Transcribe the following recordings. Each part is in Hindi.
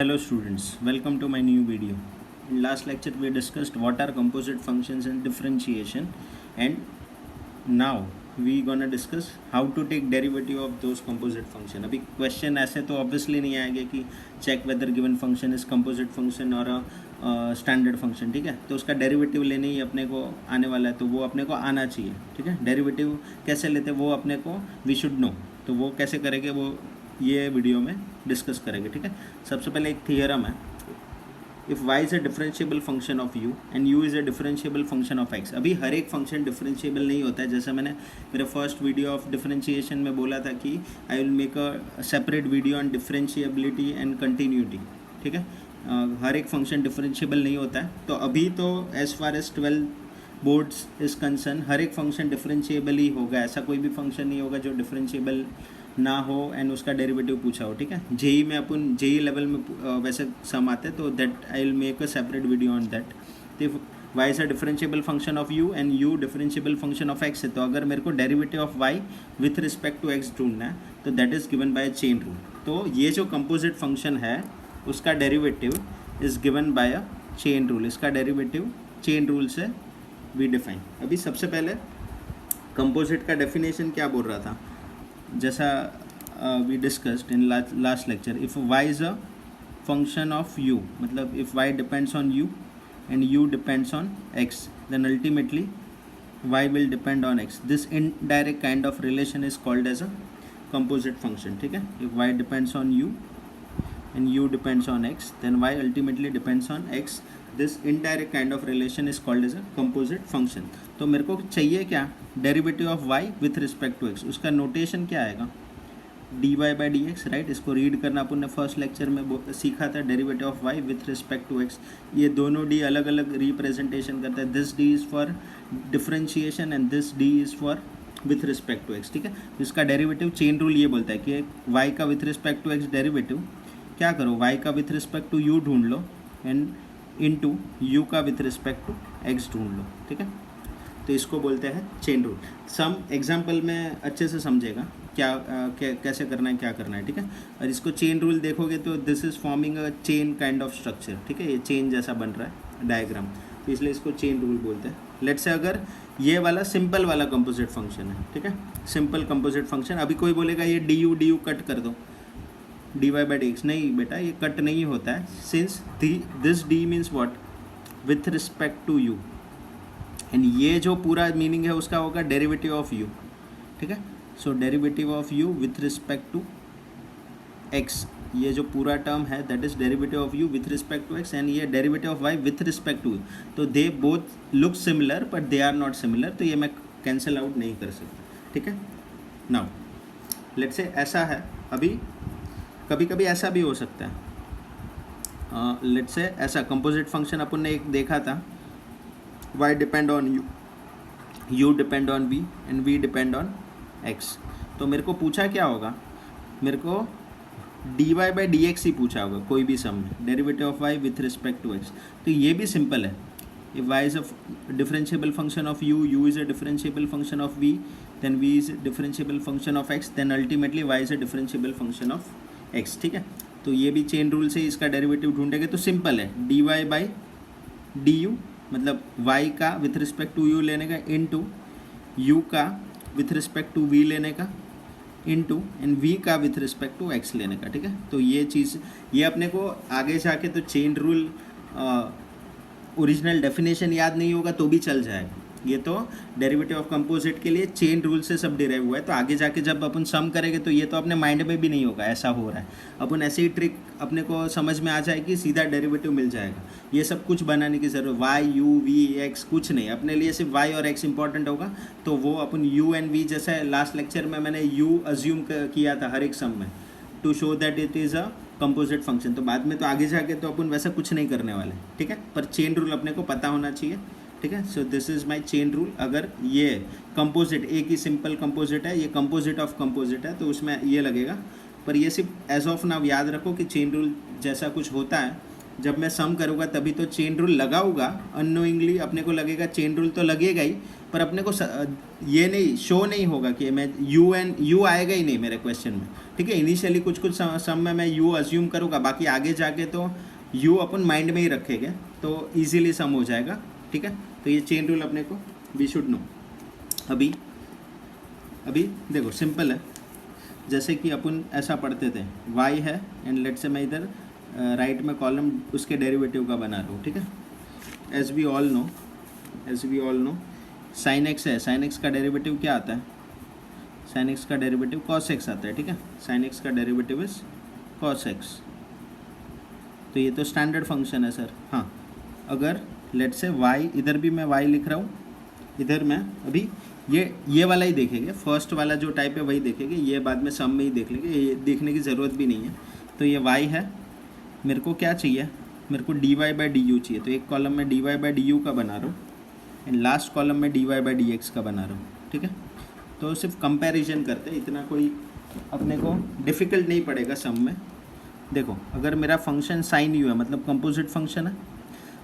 Hello students, welcome to my new video. In last lecture we discussed what are composite functions and differentiation, and now we gonna discuss how to take derivative of those composite function. अभी question ऐसे तो obviously नहीं आएगा कि check whether given function is composite function or a standard function, ठीक है। तो उसका डेरिवेटिव लेने ही अपने को आने वाला है, तो वो अपने को आना चाहिए, ठीक है। डेरिवेटिव कैसे लेते वो अपने को वी शुड नो, तो वो कैसे करेंगे वो ये वीडियो में डिस्कस करेंगे, ठीक है। सबसे पहले एक थियरम है, if y is a differentiable function of u and u is a differentiable function of x। अभी हर एक फंक्शन डिफरेंशिएबल नहीं होता है, जैसे मैंने मेरे फर्स्ट वीडियो ऑफ डिफरेंशिएशन में बोला था कि आई will make a separate video on differentiability and continuity, ठीक है। हर एक फंक्शन डिफरेंशिएबल नहीं होता है, तो अभी तो as far as 12 boards is concern हर एक फंक्शन डिफरेंशिएबल ही होगा, ऐसा कोई भी फंक्शन नहीं होगा जो डिफरेंशिएबल ना हो एंड उसका डेरिवेटिव पूछा हो, ठीक है। जेई में अपन जेई लेवल में वैसे सम आते हैं, तो that I will make a separate video on that. तो y is a differentiable function of u and u differentiable function of x है, तो अगर मेरे को derivative of y with respect to x ढूंढना है तो that is given by chain rule. तो ये जो कंपोजिट फंक्शन है उसका derivative is given by a chain rule, इसका डेरिवेटिव चेन रूल से वी डिफाइन। अभी सबसे पहले कंपोजिट का डेफिनेशन क्या बोल रहा था, जैसा we discussed in last lecture, if y is a function of u, मतलब if y depends on u and u depends on x, then ultimately y will depend on x। This indirect kind of relation is called as a composite function, ठीक है। If y depends on u and u depends on x, then y ultimately depends on x. This indirect kind of relation is called as a composite function. तो मेरे को चाहिए क्या, derivative of y with respect to x। उसका नोटेशन क्या आएगा, dy by d x, right. इसको रीड करना अपन ने फर्स्ट लेक्चर में सीखा था, derivative of y with respect to x। ये दोनों d अलग अलग रिप्रेजेंटेशन करता है, this d is for differentiation and this d is for with respect to x, ठीक है। इसका डेरिवेटिव चेन रूल ये बोलता है कि y का with respect to x derivative क्या करो, y का विथ रिस्पेक्ट टू u ढूंढ लो एंड इनटू u का विथ रिस्पेक्ट टू x ढूंढ लो, ठीक है। तो इसको बोलते हैं चेन रूल। सम एग्जांपल में अच्छे से समझेगा क्या कैसे करना है, क्या करना है, ठीक है। और इसको चेन रूल देखोगे तो this is forming a chain kind of structure, ठीक है। ये चेन जैसा बन रहा है डायग्राम, तो इसलिए इसको चेन रूल बोलते हैं। लेट्स से अगर ये वाला सिंपल वाला कंपोजिट फंक्शन है, ठीक है, सिंपल कंपोजिट फंक्शन। अभी कोई बोलेगा ये डी यू कट कर दो, d y by d x, नहीं बेटा ये कट नहीं होता है, since this d means what, with respect to u, एंड ये जो पूरा मीनिंग है उसका होगा डेरिवेटिव ऑफ यू, ठीक है। So derivative of u with respect to x, ये जो पूरा टर्म है that is derivative of u with respect to x, and ये derivative of y with respect to u. तो they both look similar but they are not similar, तो ये मैं कैंसिल आउट नहीं कर सकता, ठीक है। नाउ लेट्स से ऐसा है, अभी कभी कभी ऐसा भी हो सकता है, लेट्स से ऐसा कंपोजिट फंक्शन अपन ने एक देखा था, y depend on u depend on v and v depend on x। तो मेरे को पूछा क्या होगा, मेरे को dy बाई डी एक्स ही पूछा होगा कोई भी सम में, derivative of y with respect to x। तो ये भी सिंपल है, if y is a differentiable function of u is a differentiable function of v, then v is a differentiable function of x, then ultimately y is a differentiable function of x, ठीक है। तो ये भी चेन रूल से इसका डेरिवेटिव ढूंढेंगे तो सिंपल है, dy बाई डी यू, मतलब y का विथ रिस्पेक्ट टू u लेने का, इनटू u का विथ रिस्पेक्ट टू v लेने का, इनटू एंड v का विथ रिस्पेक्ट टू x लेने का, ठीक है। तो ये चीज़ ये अपने को आगे जाके तो चेन रूल ओरिजिनल डेफिनेशन याद नहीं होगा तो भी चल जाएगा, ये तो डेरिवेटिव ऑफ कंपोजिट के लिए चेन रूल से सब डिराइव हुआ है। तो आगे जाके जब अपन सम करेंगे तो ये तो अपने माइंड में भी नहीं होगा ऐसा हो रहा है, अपन ऐसे ही ट्रिक अपने को समझ में आ जाएगी, सीधा डेरिवेटिव मिल जाएगा। ये सब कुछ बनाने की ज़रूरत, वाई यू वी एक्स कुछ नहीं, अपने लिए सिर्फ वाई और एक्स इंपॉर्टेंट होगा। तो वो अपन यू एंड वी, जैसे लास्ट लेक्चर में मैंने यू अज्यूम किया था हर एक सम में to show that it is a composite function, तो बाद में तो आगे जाके तो अपन वैसा कुछ नहीं करने वाले, ठीक है। पर चेन रूल अपने को पता होना चाहिए, ठीक है। सो this is my chain rule. अगर ये कंपोजिट एक ही सिंपल कंपोजिट है, ये कंपोजिट ऑफ कंपोजिट है, तो उसमें ये लगेगा, पर ये सिर्फ एज ऑफ नाउ याद रखो कि चेन रूल जैसा कुछ होता है जब मैं सम करूँगा तभी तो चेन रूल लगाऊंगा, अननोइंगली अपने को लगेगा चेन रूल तो लगेगा ही, पर अपने को ये नहीं शो नहीं होगा कि मैं यू आएगा ही नहीं मेरे क्वेश्चन में, ठीक है। इनिशियली कुछ कुछ सम में मैं यू अज्यूम करूँगा, बाकी आगे जाके तो यू अपन माइंड में ही रखेंगे तो ईजिली सम हो जाएगा, ठीक है। तो ये चेन रूल अपने को वी शुड नो। अभी देखो सिंपल है, जैसे कि अपन ऐसा पढ़ते थे y है एंड लेट से मैं इधर राइट में कॉलम उसके डेरिवेटिव का बना रहा हूँ, ठीक है। As we all know sine x है, साइन एक्स का डेरिवेटिव क्या आता है, साइन एक्स का डेरिवेटिव कॉस एक्स आता है, ठीक है। साइन एक्स का डेरिवेटिव इज कॉस एक्स, तो ये तो स्टैंडर्ड फंक्शन है सर। हाँ, अगर लेट से y, इधर भी मैं y लिख रहा हूँ, इधर मैं अभी ये वाला ही देखेंगे, फर्स्ट वाला जो टाइप है वही देखेंगे, ये बाद में सम में ही देख लेंगे, ये देखने की ज़रूरत भी नहीं है। तो ये y है, मेरे को क्या चाहिए, मेरे को dy बाई डी यू चाहिए, तो एक कॉलम में dy बाई डी यू का बना रहा हूँ एंड लास्ट कॉलम में dy बाई डी एक्स का बना रहा हूँ, ठीक है। तो सिर्फ कंपैरिजन करते हैं, इतना कोई अपने को डिफ़िकल्ट नहीं पड़ेगा सम में। देखो अगर मेरा फंक्शन साइन यू है, मतलब कंपोजिट फंक्शन है,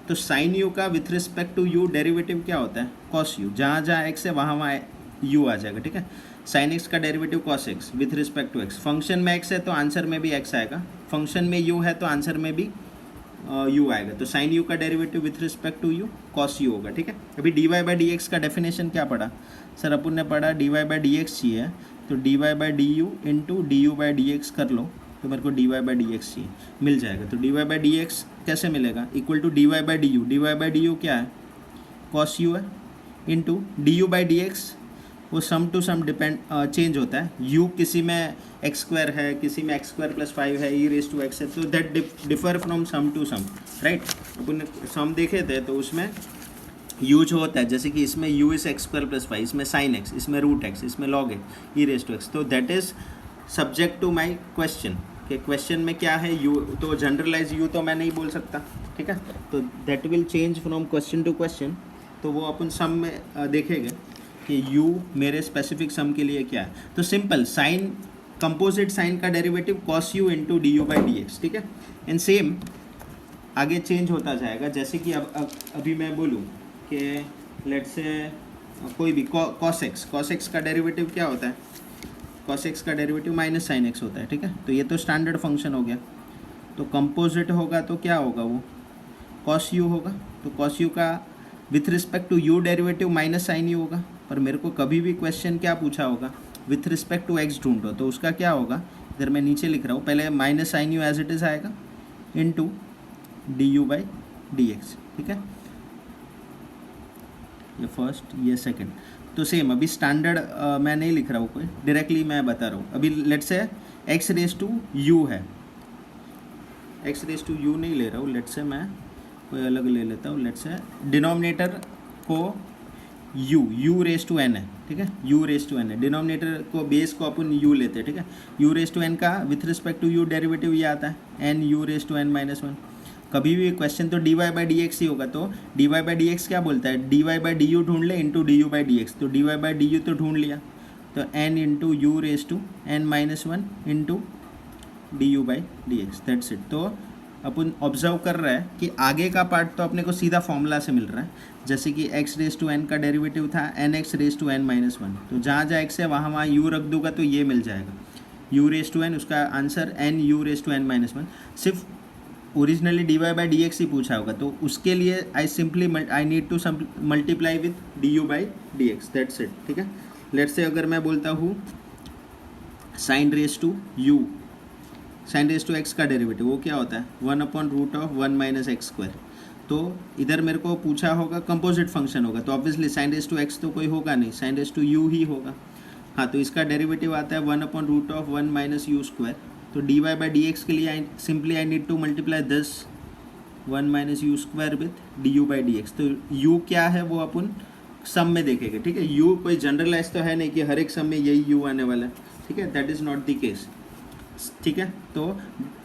तो साइन यू का with respect to u derivative क्या होता है, कॉस यू। जहाँ जहाँ एक्स है वहाँ वहाँ यू आ जाएगा, ठीक है। साइन एक्स का derivative cos x with respect to x. Function में एक्स है तो आंसर में भी एक्स आएगा, फंक्शन में यू है तो आंसर में भी यू आएगा। तो साइन यू का derivative with respect to u cos u होगा, ठीक है। अभी d y by d x का डेफिनेशन क्या पढ़ा सर, अपन ने पढ़ा d y by d x चाहिए, तो d y by d u into d u by d x कर लो, तो मेरे को d y by d x चाहिए, मिल जाएगा। तो d y by d x कैसे मिलेगा, equal to d y by d u. D y by d u क्या है, कॉस यू है, into d u by d x, वो sum to sum depend change होता है। यू किसी में एक्स स्क्वायर है, किसी में एक्स स्क्वायर प्लस 5 है, ई रेस टू एक्स है, तो that differ from sum to sum, right. अपन सम देखे थे तो उसमें यू जो होता है, जैसे कि इसमें u is x square plus 5, इसमें साइन एक्स, इसमें रूट एक्स, इसमें log x, e raise to x, तो that is subject to my question कि क्वेश्चन में क्या है यू, तो जनरलाइज यू तो मैं नहीं बोल सकता, ठीक है। तो that will change from question to question, तो वो अपन सम में देखेंगे कि यू मेरे स्पेसिफिक सम के लिए क्या है। तो सिंपल साइन, कंपोजिट साइन का derivative cos u into d u by d x, ठीक है। एंड सेम आगे चेंज होता जाएगा, जैसे कि अभी मैं बोलूँ कि लेट से कोई भी कॉस एक्स का डेरिवेटिव क्या होता है, कॉस एक्स का डेरिवेटिव माइनस साइन एक्स होता है, ठीक है। तो ये तो स्टैंडर्ड फंक्शन हो गया, तो कंपोजिट होगा तो क्या होगा, वो कॉस यू होगा। तो कॉस यू का with respect to u derivative minus sine u होगा, पर मेरे को कभी भी क्वेश्चन क्या पूछा होगा, विथ रिस्पेक्ट टू एक्स ढूंढो, तो उसका क्या होगा, इधर मैं नीचे लिख रहा हूँ, पहले minus sine u as it is आएगा into d u by d x, ठीक है। ये फर्स्ट, ये सेकंड। तो सेम अभी स्टैंडर्ड मैं नहीं लिख रहा हूँ, कोई डायरेक्टली मैं बता रहा हूँ। अभी लेट से एक्स रेस टू यू है, एक्स रेस टू यू नहीं ले रहा हूँ, लेट से मैं कोई अलग ले लेता हूँ। लेट से डिनोमिनेटर को यू रेस टू एन है, ठीक है, यू रेस टू एन है। डिनोमिनेटर को बेस को अपन यू लेते हैं, ठीक है। यू रेस टू एन का with respect to u derivative ये आता है n u raise to n minus 1। कभी भी क्वेश्चन तो d y by d x ही होगा, तो d y by d x क्या बोलता है, d y by d u ढूंढ ले into d u by d x. तो d y by d u तो ढूंढ लिया, तो n into u raise to n minus 1 into d u by d x, that's it. तो अपन ऑब्जर्व कर रहा है कि आगे का पार्ट तो अपने को सीधा फॉर्मूला से मिल रहा है, जैसे कि एक्स रेस टू एन का डेरिवेटिव था n x raise to n minus 1, तो जहाँ जहाँ एक्स है वहाँ वहाँ यू रख दूंगा तो ये मिल जाएगा, यू रेस टू एन, उसका answer n u raise to n minus 1। सिर्फ originally d y by d x ही पूछा होगा, तो उसके लिए I need to multiply with d u by d x, that's it, ठीक है। लेट से अगर मैं बोलता हूँ sine raise to u, sine raise to x का डेरिवेटिव वो क्या होता है, 1/√1 माइनस एक्स स्क्वायर। तो इधर मेरे को पूछा होगा कंपोजिट फंक्शन होगा, तो obviously sine raise to x तो कोई होगा नहीं, साइन रेस टू यू ही होगा। हाँ, तो इसका डेरिवेटिव आता है 1/√1 माइनस यू स्क्वायर। तो d y by d x के लिए I need to multiply this 1 minus u square with d u by d x. तो यू क्या है वो अपन सम में देखेंगे, ठीक है। यू कोई जनरलाइज तो है नहीं कि हर एक सम में यही यू आने वाला है, ठीक है, that is not the case, ठीक है। तो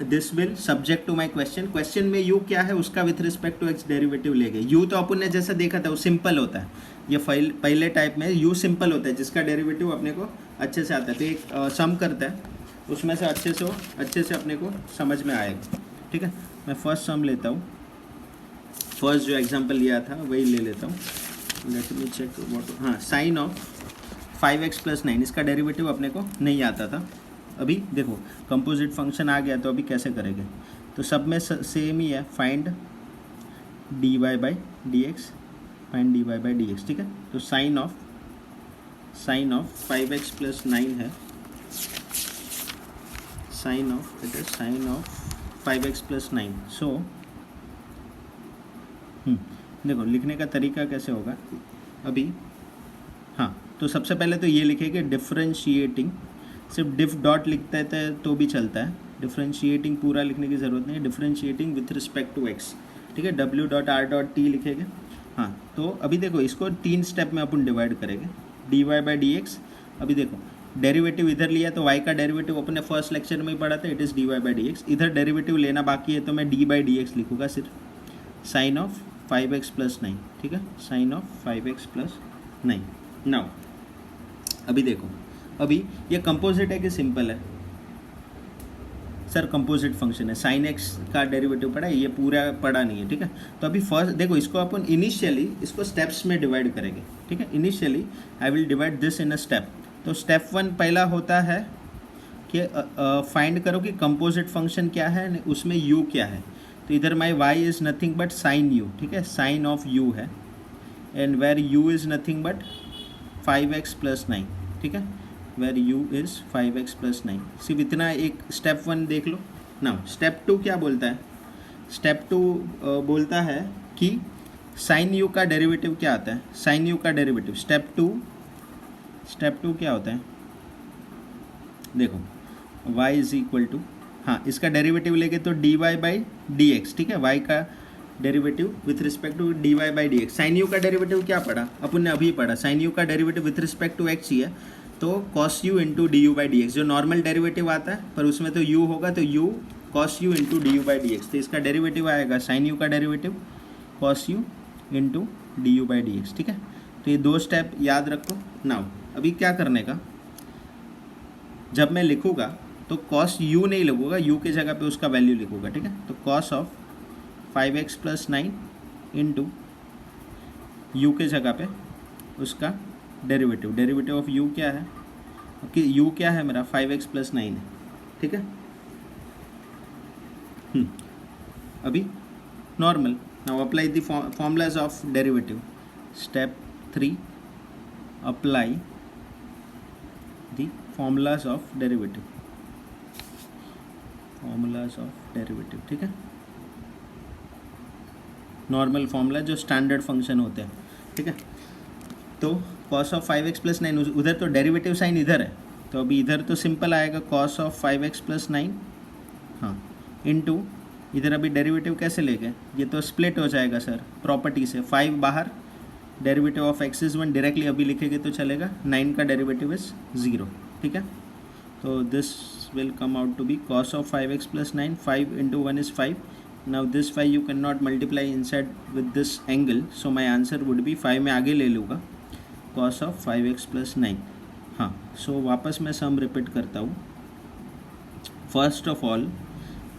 this will subject to my question में यू क्या है उसका with respect to x derivative ले गए। यू तो अपन ने जैसा देखा था वो सिंपल होता है, ये पहले टाइप में यू सिंपल होता है जिसका डेरिवेटिव अपने को अच्छे से आता है। तो एक सम करता है उसमें से अच्छे से अपने को समझ में आएगा, ठीक है। मैं फर्स्ट सम लेता हूँ, फर्स्ट जो एग्जांपल लिया था वही ले लेता हूँ। लेट मी चेक व्हाट, हाँ, साइन ऑफ 5x + 9, इसका डेरिवेटिव अपने को नहीं आता था। अभी देखो कंपोजिट फंक्शन आ गया, तो अभी कैसे करेंगे? तो सब में सेम ही है, फाइंड dy/dx, फाइंड dy/dx, ठीक है। तो साइन ऑफ 5x + 9 है, sine of, it is sine of 5x + 9। So देखो लिखने का तरीका कैसे होगा अभी, हाँ, तो सबसे पहले तो ये लिखेंगे डिफरेंशिएटिंग, सिर्फ डिफ डॉट लिखते थे तो भी चलता है, डिफरेंशिएटिंग पूरा लिखने की ज़रूरत नहीं है, differentiating with respect to x, ठीक है। w.r.t लिखेंगे। हाँ, तो अभी देखो इसको 3 स्टेप में अपन डिवाइड करेंगे, dy/dx। अभी देखो डेरिवेटिव इधर लिया तो y का डेरिवेटिव अपने फर्स्ट लेक्चर में ही पढ़ा था, इट इज़ dy/dx। इधर डेरिवेटिव लेना बाकी है तो मैं d/dx लिखूँगा सिर्फ, साइन ऑफ 5x + 9, ठीक है, साइन ऑफ 5x + 9। नाउ अभी देखो, अभी ये कंपोजिट है कि सिंपल है? सर कंपोजिट फंक्शन है, साइन एक्स का डेरिवेटिव पढ़ा है, ये पूरा पढ़ा नहीं है, ठीक है। तो अभी फर्स्ट देखो, इसको अपन इनिशियली इसको स्टेप्स में डिवाइड करेंगे, ठीक है। Initially I will divide this in a step. तो स्टेप 1 पहला होता है कि फाइंड करो कि कंपोजिट फंक्शन क्या है, उसमें u क्या है। तो इधर my y is nothing but sine u, ठीक है, साइन ऑफ u है, and where u is nothing but 5x + 9, ठीक है, वेर u इज़ 5x + 9। सिर्फ इतना एक स्टेप 1 देख लो। नाउ स्टेप 2 क्या बोलता है? स्टेप 2 बोलता है कि साइन u का डेरिवेटिव क्या आता है, साइन u का डेरिवेटिव। स्टेप 2 क्या होता है? देखो y इज इक्वल टू, हाँ, इसका डेरिवेटिव लेके तो dy/dx, ठीक है, y का derivative with respect to dy/dx। Sine u का डेरिवेटिव क्या पढ़ा अपन ने? अभी पढ़ा, साइन u का derivative with respect to x ही है, तो cos u × du/dx, जो नॉर्मल डेरिवेटिव आता है पर उसमें तो u होगा, तो u cos u × du/dx। तो इसका डेरिवेटिव आएगा साइन u का डेरिवेटिव cos u × du/dx, ठीक है। तो ये 2 स्टेप याद रखो। नाउ अभी क्या करने का, जब मैं लिखूँगा तो cos u नहीं लिखूँगा, u के जगह पे उसका वैल्यू लिखूँगा, ठीक है। तो cos of 5x + 9 into u के जगह पे उसका डेरिवेटिव ऑफ u क्या है, कि u क्या है मेरा 5x + 9 है, ठीक है। अभी normal, now apply the formulas of derivative. Step 3, apply the formulas of derivative, ठीक है। नॉर्मल फॉर्मूला जो स्टैंडर्ड फंक्शन होते हैं, ठीक है। तो cos ऑफ 5x + 9, उधर तो डेरिवेटिव साइन इधर है, तो अभी इधर तो सिंपल आएगा cos ऑफ 5x + 9, हाँ, इनटू इधर अभी डेरिवेटिव कैसे लेंगे, ये तो स्प्लिट हो जाएगा सर प्रॉपर्टी से, 5 बाहर, derivative of x is 1 directly अभी लिखेंगे तो चलेगा, 9 का डेरिवेटिव इज़ 0, ठीक है। तो this will come out to be cos of 5x + 9, 5 × 1 is 5. Now this 5 you cannot multiply inside with this angle, so my answer would be 5 में आगे ले लूँगा cos of 5x + 9। हाँ, so वापस मैं सम रिपीट करता हूँ। First of all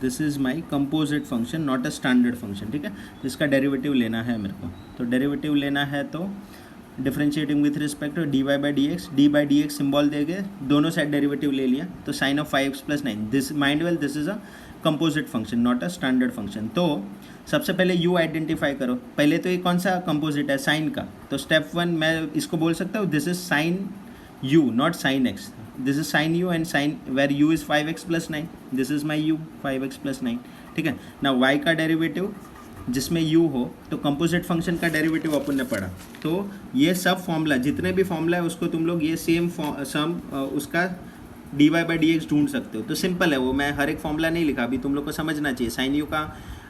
this is my composite function, not a standard function, ठीक है। तो इसका डेरिवेटिव लेना है मेरे को, तो डेरिवेटिव लेना है तो differentiating with respect to dy/dx symbol देके दोनों साइड डेरिवेटिव ले लिया, तो sine of 5x + 9, this mind well this is a composite function, not a standard function. तो सबसे पहले u आइडेंटिफाई करो, पहले तो ये कौन सा कंपोजिट है, साइन का। तो स्टेप 1 मैं इसको बोल सकता हूँ this is sine u not sine x, this is sine u and sine where u is 5x + 9, this is my u 5x + 9, ठीक है ना। y का डेरिवेटिव जिसमें u हो, तो कंपोजिट फंक्शन का डेरिवेटिव अपन ने पढ़ा, तो ये सब फॉर्मूला जितने भी फॉर्मूला है उसको तुम लोग ये सेम सम उसका dy/dx ढूंढ सकते हो। तो सिंपल है वो, मैं हर एक फॉर्मूला नहीं लिखा, अभी तुम लोग को समझना चाहिए। साइन u का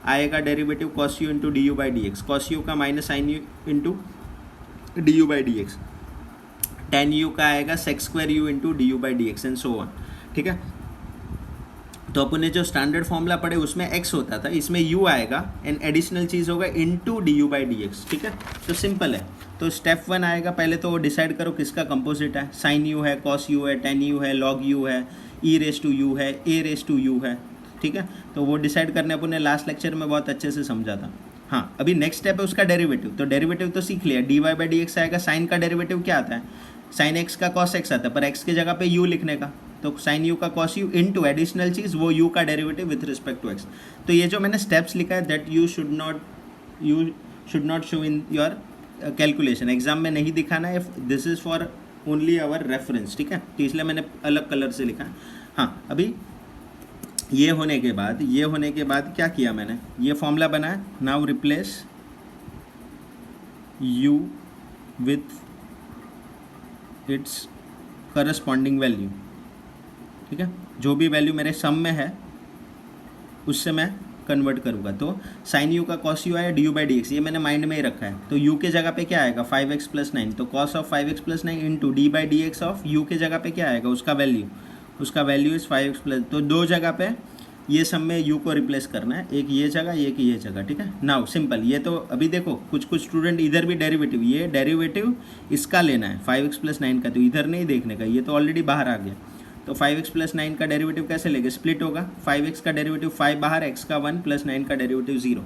आएगा derivative cos u × du/dx, cos u का minus sign u × du/dx, tan u का आएगा sec² u × du/dx and so on, ठीक है। तो अपन ने जो स्टैंडर्ड फॉर्मूला पढ़े उसमें x होता था, इसमें u आएगा एंड एडिशनल चीज़ होगा इनटू du/dx, ठीक है। तो सिंपल है। तो स्टेप 1 आएगा, पहले तो डिसाइड करो किसका कंपोजिट है, साइन u है, cos u है, tan u है, log u है, e⁻u है, a⁻u है, ठीक है, तो वो डिसाइड करने अपन ने लास्ट लेक्चर में बहुत अच्छे से समझा था। हाँ, अभी नेक्स्ट स्टेप है उसका डेरिवेटिव। तो डेरिवेटिव तो सीख लिया, dy बाई डी एक्स आएगा। साइन का डेरिवेटिव क्या आता है, साइन एक्स का कॉस एक्स आता है, पर एक्स की जगह पे u लिखने का, तो साइन यू का कॉस यू इनटू एडिशनल चीज़ वो u का derivative with respect to x. तो ये जो मैंने स्टेप्स लिखा है that you should not show in your calculation, exam में नहीं दिखाना है, this is for only our reference, ठीक है, तो इसलिए मैंने अलग कलर से लिखा है। हाँ, अभी ये होने के बाद क्या किया मैंने, ये फॉर्मूला बनाया, now replace u with its corresponding value, ठीक है, जो भी वैल्यू मेरे सम में है उससे मैं कन्वर्ट करूँगा। तो साइन यू का कॉस यू आया, D u by d x, ये मैंने माइंड में ही रखा है। तो u के जगह पे क्या आएगा, 5x प्लस 9, तो cos of 5x plus 9 into D by d x of u के जगह पे क्या आएगा, उसका वैल्यू इज़ 5x प्लस, तो दो जगह पे ये सब में u को रिप्लेस करना है, एक ये जगह एक ये जगह, ठीक है। नाउ सिंपल, ये तो अभी देखो कुछ स्टूडेंट इधर भी डेरिवेटिव, ये डेरिवेटिव इसका लेना है 5x प्लस 9 का, तो इधर नहीं देखने का, ये तो ऑलरेडी बाहर आ गया। तो 5x प्लस 9 का डेरिवेटिव कैसे लेंगे, स्प्लिट होगा, 5x का डेरिवेटिव 5 बाहर, x का 1 प्लस 9 का डेरिवेटिव 0,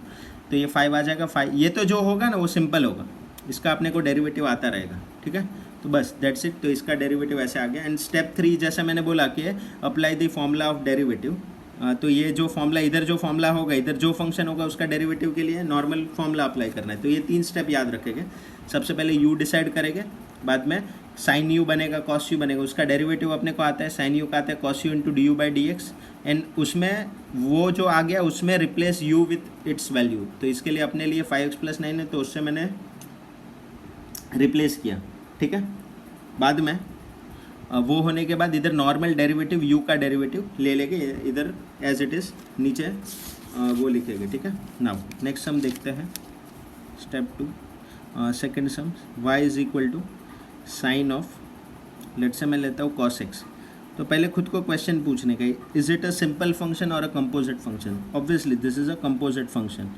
तो ये 5 आ जाएगा 5, ये तो जो होगा ना वो सिंपल होगा, इसका अपने को डेरिवेटिव आता रहेगा, ठीक है। तो बस दैट्स इट, तो इसका डेरिवेटिव ऐसे आ गया। एंड स्टेप 3 जैसा मैंने बोला कि apply the formula of derivative, तो ये जो फॉर्मूला इधर जो फॉर्मूला होगा, इधर जो फंक्शन होगा उसका डेरिवेटिव के लिए नॉर्मल फॉर्मूला अप्लाई करना है। तो ये 3 स्टेप याद रखेंगे, सबसे पहले u डिसाइड करेंगे, बाद में साइन यू बनेगा, कॉस यू बनेगा, उसका डेरिवेटिव अपने को आता है, साइन यू का आता है cos u into d u by d x, and उसमें वो जो आ गया उसमें replace u with its value. तो इसके लिए अपने लिए 5x प्लस 9 है, तो उससे मैंने रिप्लेस किया, ठीक है। बाद में वो होने के बाद इधर नॉर्मल डेरिवेटिव u का डेरिवेटिव ले लेंगे, इधर एज इट इज़ नीचे वो लिखेंगे, ठीक है। नाउ नेक्स्ट सम देखते हैं, step 2 second sum, y is equal to sine of, let say मैं लेता हूँ cos x। तो पहले खुद को क्वेश्चन पूछने का, is it a simple function और a composite function, obviously this is a composite function.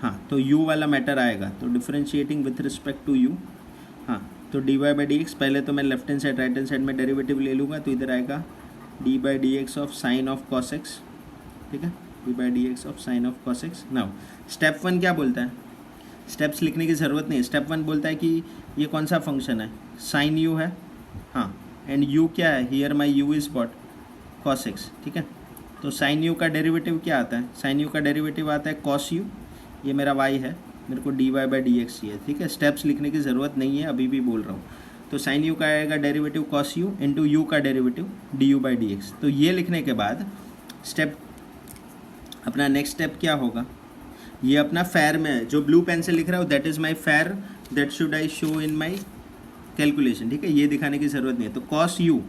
हाँ, तो u वाला मैटर आएगा, तो differentiating with respect to u, हाँ, तो d y by d x, पहले तो मैं left hand side right hand side में डेरिवेटिव ले लूँगा, तो इधर आएगा d by d x of sine of cos x, ठीक है, d by d x of sine of cos x. Now step 1 क्या बोलता है, स्टेप्स लिखने की ज़रूरत नहीं है, स्टेप 1 बोलता है कि ये कौन सा फंक्शन है, साइन यू है, हाँ, एंड यू क्या है, here my you is what, cos x, ठीक है। तो साइन यू का डेरिवेटिव क्या आता है, साइन यू का डेरिवेटिव आता है कॉस यू, ये मेरा y है, मेरे को d y by d x चाहिए, ठीक है, स्टेप्स लिखने की ज़रूरत नहीं है, अभी भी बोल रहा हूँ। तो साइन यू का आएगा derivative cos u into u का derivative d u by d x. तो ये लिखने के बाद स्टेप, अपना नेक्स्ट स्टेप क्या होगा, ये अपना फेयर में जो ब्लू पेन से लिख रहा हूँ that is my fair that should I show in my calculation, ठीक है, ये दिखाने की ज़रूरत नहीं है। तो कॉस यू,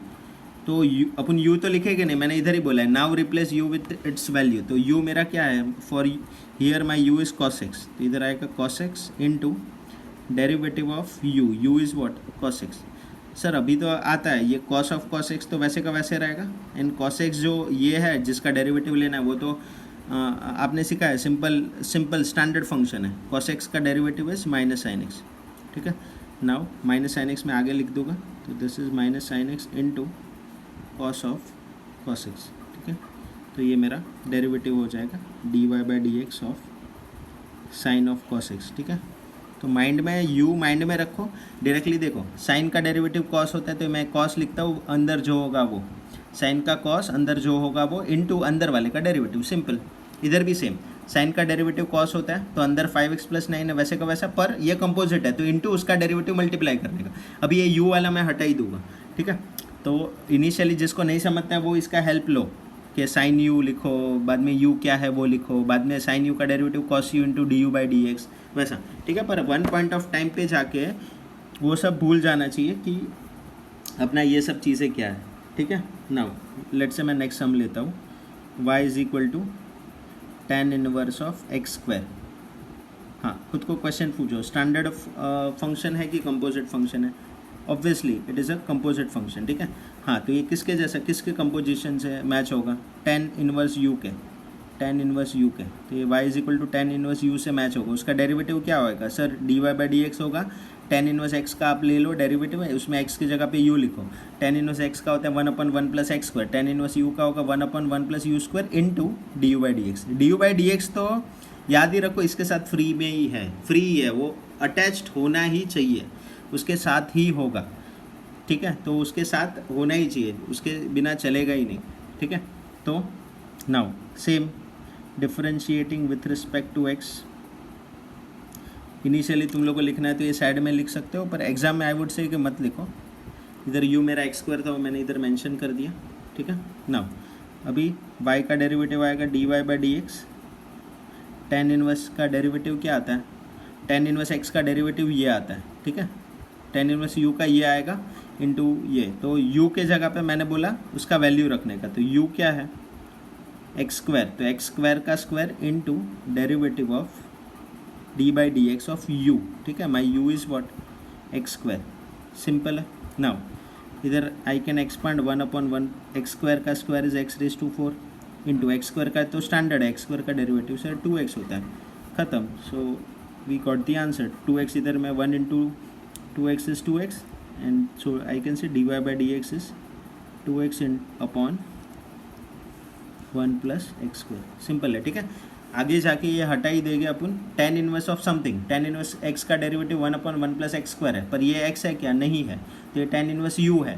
तो अपन u तो लिखेंगे नहीं, मैंने इधर ही बोला है, now replace u with its value. तो u मेरा क्या है, for here my u is cos x, तो इधर आएगा cos x into derivative of u is what, cos x। Sir अभी तो आता है ये cos ऑफ cos x, तो वैसे का वैसे रहेगा, एंड cos x जो ये है जिसका डेरिवेटिव लेना है वो तो आपने सीखा है, सिंपल स्टैंडर्ड फंक्शन है, cos x का derivative is minus sine x, ठीक है। नाउ माइनस साइन x मैं आगे लिख दूंगा, तो this is minus sine x into cos of cos x, ठीक है। तो ये मेरा डेरिवेटिव हो जाएगा d y by d x of sine of cos x, ठीक है। तो माइंड में u माइंड में रखो, डायरेक्टली देखो, साइन का डेरिवेटिव cos होता है तो मैं cos लिखता हूँ, अंदर जो होगा वो साइन का cos, अंदर जो होगा वो इनटू अंदर वाले का डेरिवेटिव, सिंपल। इधर भी सेम, साइन का डेरिवेटिव cos होता है तो अंदर 5x प्लस 9 है, वैसे का वैसा, पर ये कंपोजिट है तो इनटू उसका डेरिवेटिव मल्टीप्लाई करने का। अभी ये u वाला मैं हटा ही दूंगा, ठीक है। तो इनिशियली जिसको नहीं समझता है वो इसका हेल्प लो कि साइन यू लिखो, बाद में u क्या है वो लिखो, बाद में साइन यू का derivative cos you into d u by d x, वैसा, ठीक है। पर वन पॉइंट ऑफ टाइम पे जाके वो सब भूल जाना चाहिए कि अपना ये सब चीज़ें क्या है, ठीक है। नाउ लेट से मैं नेक्स्ट सम लेता हूँ, y is equal to tan inverse of x square. हाँ, खुद को क्वेश्चन पूछो, स्टैंडर्ड फंक्शन है कि कंपोजिट फंक्शन है, obviously it is a composite function, ठीक है। हाँ, तो ये किसके जैसा, किसके कंपोजिशन से मैच होगा, tan इनवर्स u के, tan इनवर्स u के, तो ये y is equal to tan inverse u से मैच होगा। उसका डेरिवेटिव क्या होगा sir, d y by d x होगा टेन इनवर्स एक्स का आप ले लो डेरिवेटिव है, उसमें एक्स की जगह पे यू लिखो। टेन इनवर्स एक्स का होता है 1/1 plus x square, tan inverse you का होगा 1/1 plus you square into d u by d x. D u by d x तो याद ही रखो इसके साथ फ्री में ही है, फ्री है, वो अटैच्ड होना ही चाहिए, उसके साथ ही होगा, ठीक है। तो उसके साथ होना ही चाहिए, उसके बिना चलेगा ही नहीं, ठीक है। तो now same differentiating with respect to x, initially तुम लोग को लिखना है तो ये साइड में लिख सकते हो, पर एग्जाम में आई वुड से कि मत लिखो। इधर यू मेरा एक्स स्क्वायर था वो मैंने इधर मेंशन कर दिया, ठीक है। नाउ अभी y का डेरिवेटिव आएगा d y by d x. Tan inverse का डेरिवेटिव क्या आता है, टेन इनवर्स एक्स का डेरिवेटिव ये आता है, ठीक है। टेन इनवर्स यू का ये आएगा इंटू ये, तो u के जगह पे मैंने बोला उसका वैल्यू रखने का, तो u क्या है एक्स स्क्वायर, तो एक्स स्क्वायर का square into derivative of d by d x of u, ठीक है। My u is what x square, simple है। नाउ इधर I can expand 1/1, x square का square is x raise to 4 into x square का तो स्टैंडर्ड है, एक्स स्क्वायर का डेरिवेटिव सर 2x होता है, ख़त्म। So we got the answer 2x, इधर में 1 into 2x is 2x and so I can say d y by d x is 2x in upon 1 plus x square, simple है, ठीक है। आगे जाके ये हटा ही देंगे अपन tan inverse of something, tan inverse x का डेरिवेटिव 1/1 प्लस एक्स स्क्वायर है, पर ये एक्स है क्या, नहीं है, तो ये टेन इनवर्स यू है,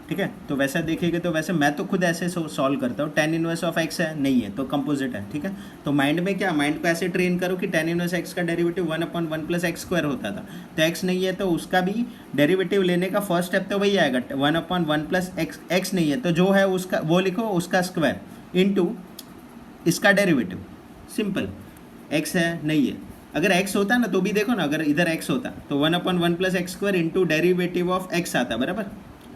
ठीक है। तो वैसा देखेंगे तो वैसे मैं तो खुद ऐसे सॉल्व करता हूँ, टेन इनवर्स ऑफ एक्स है, नहीं है तो कंपोजिट है, ठीक है। तो माइंड में क्या, माइंड को ऐसे ट्रेन करो कि टेन इनवर्स एक्स का डेरिवेटिव 1/1 प्लस एक्स स्क्वायर होता था, तो एक्स नहीं है तो उसका भी डेरिवेटिव लेने का फर्स्ट स्टेप तो वही आएगा 1/1 प्लस एक्स, एक्स नहीं है तो जो है उसका वो लिखो उसका स्क्वायर इंटू इसका डेरिवेटिव, सिंपल। x है नहीं है, अगर x होता ना तो भी देखो ना, अगर इधर x होता तो 1/1 plus x square into derivative of x आता, बराबर।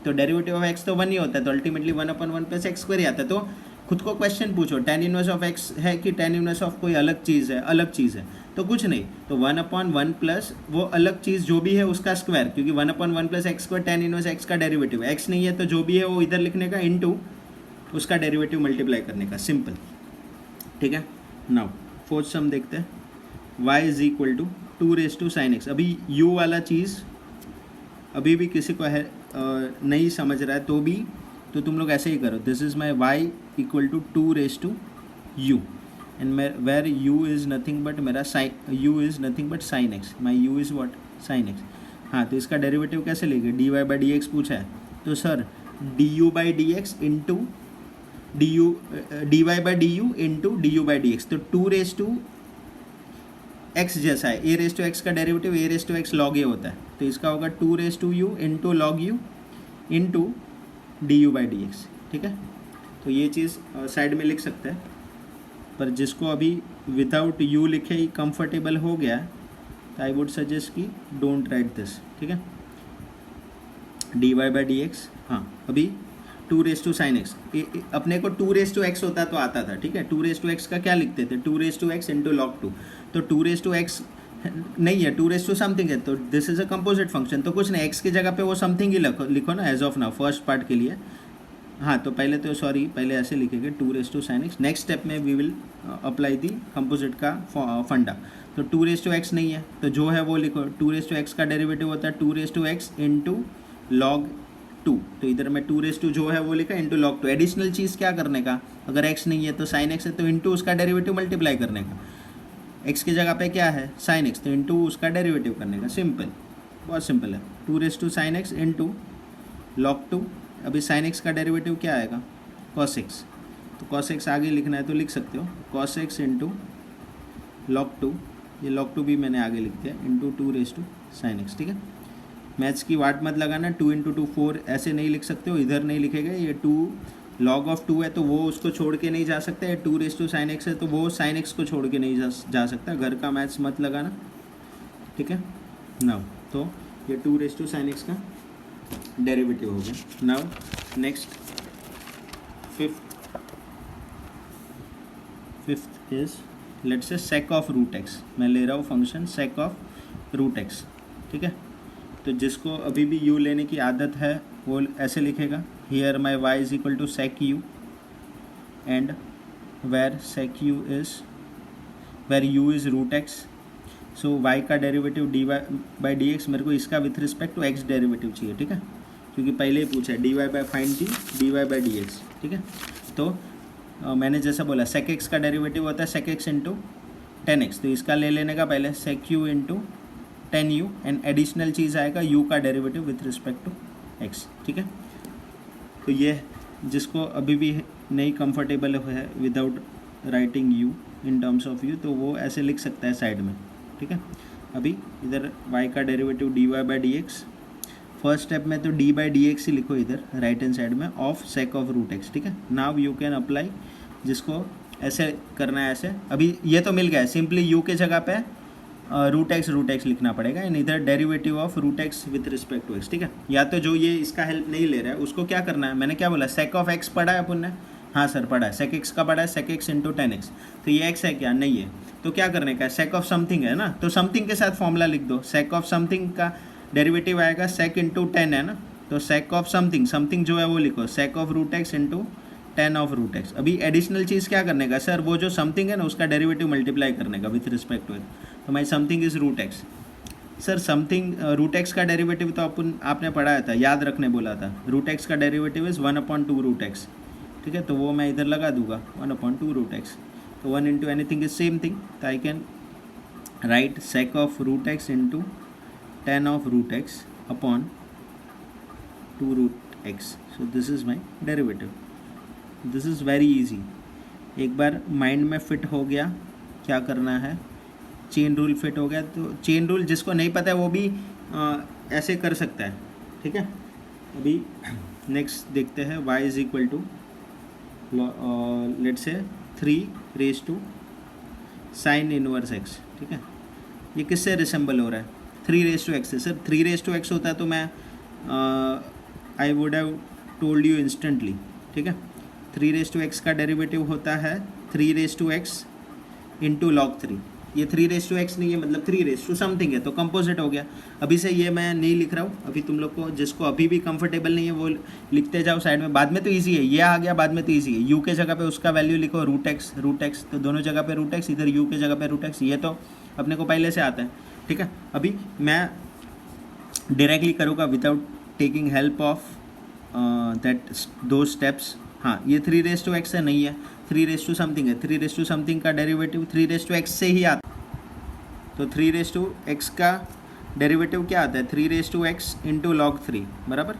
तो डेरिवेटिव ऑफ x तो 1 ही होता है, तो अल्टीमेटली 1/1 प्लस एक्स स्क्वायर ही आता है। तो खुद को क्वेश्चन पूछो टेन इनवर्स ऑफ x है कि टेन इनवर्स ऑफ कोई अलग चीज़ है, अलग चीज़ है तो कुछ नहीं, तो 1/1 प्लस वो अलग चीज़ जो भी है उसका स्क्वायर, क्योंकि 1/1 plus x square tan inverse x का डेरिवेटिव, x नहीं है तो जो भी है वो इधर लिखने का इंटू उसका डेरिवेटिव मल्टीप्लाई करने का, सिंपल, ठीक है। नाउ फोर्थ सम देखते हैं, y is equal to 2 raise to sine x. अभी u वाला चीज़ अभी भी किसी को है नहीं समझ रहा है तो तुम लोग ऐसे ही करो, this is my y equal to 2 raise to u and where u is nothing but मेरा sine, u is nothing but sine x, my u is what sine x. हाँ तो इसका डेरिवेटिव कैसे लेंगे, d y by d x पूछा है, तो sir d u by d x into d y by d u into d u by d x, तो 2 रेज टू एक्स जैसा है, ए रेज टू एक्स का derivative a raise to x log a होता है, तो इसका होगा 2 raise to u into log u into d u by d x, ठीक है। तो ये चीज़ साइड में लिख सकते हैं, पर जिसको अभी विदाउट यू लिखे ही कंफर्टेबल हो गया तो आई वुड सजेस्ट कि डोंट राइट दिस, ठीक है। D y by d x, हाँ अभी 2 रेज टू साइन एक्स, अपने को 2 रेज टू एक्स होता तो आता था, ठीक है। 2 रेज टू एक्स का क्या लिखते थे, 2 raise to x into log 2, तो 2 रेज टू एक्स नहीं है, 2 रेज टू समथिंग है, तो this is a composite function, तो कुछ नहीं एक्स की जगह पे वो समथिंग ही लिखो ना as of now first part के लिए। हाँ तो पहले तो सॉरी पहले ऐसे लिखेंगे 2 raise to sine x, next step में we will apply the composite का फंडा। तो 2 रेज टू एक्स नहीं है तो जो है वो लिखो, 2 रेज टू एक्स का डेरिवेटिव होता है 2 raise to x into log 2, तो इधर में 2 रेज टू जो है वो लिखा इंटू लॉग 2, एडिशनल चीज़ क्या करने का, अगर x नहीं है तो साइन x है तो इंटू उसका डेरिवेटिव मल्टीप्लाई करने का, x की जगह पे क्या है साइन x, तो इंटू उसका डेरिवेटिव करने का, सिंपल, बहुत सिंपल है। 2 raise to sine x into log 2, अभी साइन x का डेरिवेटिव क्या आएगा cos x, तो cos x आगे लिखना है तो लिख सकते हो cos x इंटू लॉग 2, ये लॉग 2 भी मैंने आगे लिख दिया into 2 raise to sine x, ठीक है। मैथ्स की वाट मत लगाना, 2 इंटू 2 4 ऐसे नहीं लिख सकते हो, इधर नहीं लिखेगा, ये 2 लॉग ऑफ 2 है तो वो उसको छोड़ के नहीं जा सकता है, 2 रेज टू साइन एक्स है तो वो साइन एक्स को छोड़ के नहीं जा सकता, घर का मैथ्स मत लगाना, ठीक है। नाउ तो ये 2 रेज टू साइन एक्स का डेरिवेटिव हो गया। Now next fifth is let's say sec of root x, मैं ले रहा हूँ function sec of root x, ठीक है। तो जिसको अभी भी u लेने की आदत है वो ऐसे लिखेगा, here my y is equal to sec u and where sec u is where u is root x, so y का derivative d y by d x, मेरे को इसका with respect to x derivative चाहिए, ठीक है, क्योंकि पहले ही पूछा है d y by find d y by d x, ठीक है। तो मैंने जैसा बोला सेक एक्स का डेरिवेटिव होता है सेक एक्स इंटू 10x, तो इसका ले लेने का पहले sec u into 10u and additional चीज़ आएगा u का derivative with respect to x, ठीक है। तो ये जिसको अभी भी नहीं कंफर्टेबल है without writing u in terms of u, तो वो ऐसे लिख सकता है साइड में, ठीक है। अभी इधर y का derivative d y by d x, first step में तो डी बाई डी एक्स ही लिखो इधर राइट हैंड साइड में of sec of root x, ठीक है। नाउ यू कैन अप्लाई, जिसको ऐसे करना है ऐसे, अभी ये तो मिल गया है, सिंपली u के जगह पे रूट एक्स लिखना पड़ेगा एंड इधर derivative of root x with respect to x, ठीक है। या तो जो ये इसका हेल्प नहीं ले रहा है उसको क्या करना है, मैंने क्या बोला सेक ऑफ एक्स पढ़ा है अपन ने, हाँ सर पढ़ा है, सेक एक्स का पढ़ा है सेक एक्स इंटू 10x, तो ये एक्स है क्या, नहीं है, तो क्या करने का है, सेक ऑफ समथिंग है ना, तो समथिंग के साथ फॉर्मूला लिख दो, सेक ऑफ समथिंग का डेरिवेटिव आएगा सेक इंटू 10 है ना, तो सेक ऑफ समथिंग जो है वो लिखो sec of root x into 10 of root x. अभी एडिशनल चीज़ क्या करने का सर, वो जो समथिंग है ना उसका डेरिवेटिव मल्टीप्लाई करने का विथ रिस्पेक्ट टू इट, तो my something is root x. Sir something root x का डेरिवेटिव तो आपने पढ़ाया था, याद रखने बोला था, रूट एक्स का डेरिवेटिव इज़ 1/2 रूट एक्स, ठीक है, तो वो मैं इधर लगा दूंगा 1/2 रूट एक्स, तो 1 into anything is same thing, तो I can write sec of root x into 10 of root x upon 2 root x, so this is my derivative. This is very easy, एक बार माइंड में फिट हो गया, क्या करना है, चेन रूल फिट हो गया, तो चेन रूल जिसको नहीं पता है वो भी ऐसे कर सकता है, ठीक है। अभी नेक्स्ट देखते हैं y is equal to let's say 3 raise to sine inverse x, ठीक है। ये किससे रिसेंबल हो रहा है, 3 रेज टू एक्स से। सर 3 रेज टू एक्स होता तो मैं I would have told you instantly, ठीक है। 3 रेज टू एक्स का डेरिवेटिव होता है 3 raise to x into log 3, ये 3 रेज टू एक्स नहीं है, मतलब 3 रेज टू समथिंग है, तो कंपोजिट हो गया। अभी से ये मैं नहीं लिख रहा हूँ, अभी तुम लोग को जिसको अभी भी कंफर्टेबल नहीं है वो लिखते जाओ साइड में, बाद में तो ईजी है, ये आ गया बाद में तो ईजी है। यू के जगह पे उसका वैल्यू लिखो रूट एक्स, तो दोनों जगह पे रूट एक्स, इधर यू के जगह पे रूट एक्स, ये तो अपने को पहले से आता है, ठीक है। अभी मैं डायरेक्टली करूँगा without taking help of that दो स्टेप्स। हाँ, ये 3 रेज टू एक्स से नहीं है, 3 रेज टू समथिंग है, 3 रेज टू समथिंग का डेरिवेटिव 3 रेज टू एक्स से ही आता है, तो 3 रेज टू एक्स का डेरिवेटिव क्या आता है, 3 raise to x into log 3, बराबर।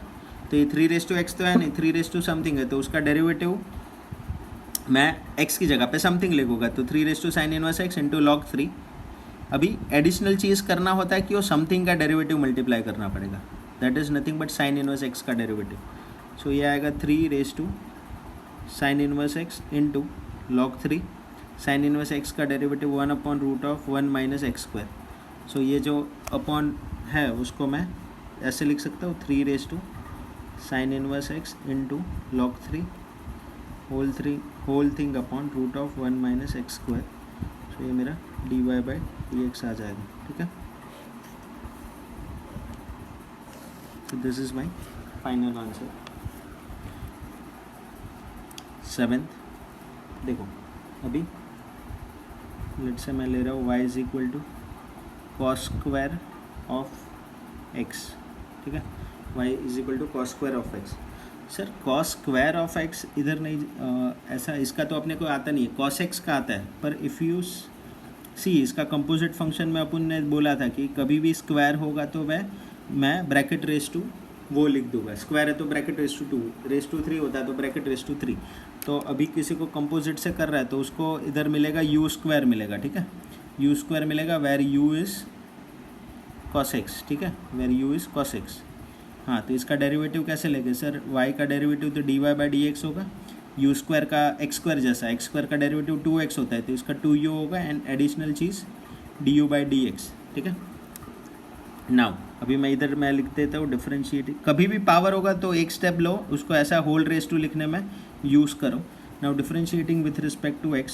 तो ये 3 रेज टू एक्स तो है नहीं, 3 रेज टू समथिंग है, तो उसका डेरिवेटिव मैं एक्स की जगह पे समथिंग लिखूंगा, तो 3 raise to sine inverse x into log 3। अभी एडिशनल चीज़ करना होता है कि वो समथिंग का डेरिवेटिव मल्टीप्लाई करना पड़ेगा, that is nothing but sine inverse x का डेरिवेटिव। सो ये आएगा 3 raise to sine inverse x into log 3, sine inverse x का derivative 1/√1 minus x square. So ये जो अपॉन है उसको मैं ऐसे लिख सकता हूँ 3 raise to sine inverse x into log 3 whole thing upon √1 minus x square. So ये मेरा d y by d x आ जाएगा, ठीक है। तो this is my final answer. 7th देखो, अभी लेट्स से मैं ले रहा हूँ y is equal to cos square of x, ठीक है, y is equal to cos square of x। Sir cos square of x इधर नहीं, ऐसा इसका तो अपने को आता नहीं है, कॉस x का आता है, पर इफ़ यू सी इसका कंपोजिट फंक्शन में अपन ने बोला था कि कभी भी स्क्वायर होगा तो मैं ब्रैकेट रेज टू वो लिख दूंगा, स्क्वायर है तो bracket raise to 2, raise to 3 होता है तो ब्रैकेट रेज टू 3। तो अभी किसी को कंपोजिट से कर रहा है तो उसको इधर मिलेगा यू स्क्वायर मिलेगा, ठीक है, यू स्क्वायर मिलेगा where u is cos x, ठीक है, where u is cos x. हाँ, तो इसका डेरिवेटिव कैसे लेंगे सर, वाई का डेरिवेटिव तो d y by d x होगा, यू स्क्वायर का एक्स स्क्वायर जैसा, एक्स स्क्वायर का डेरिवेटिव 2x होता है तो इसका 2u होगा एंड एडिशनल चीज़ d u by d x, ठीक है। नाउ अभी मैं इधर मैं लिख देता हूँ डिफरेंशिएटिंग, कभी भी पावर होगा तो एक स्टेप लो, उसको ऐसा होल रेज टू लिखने में यूज़ करो। Now differentiating with respect to x,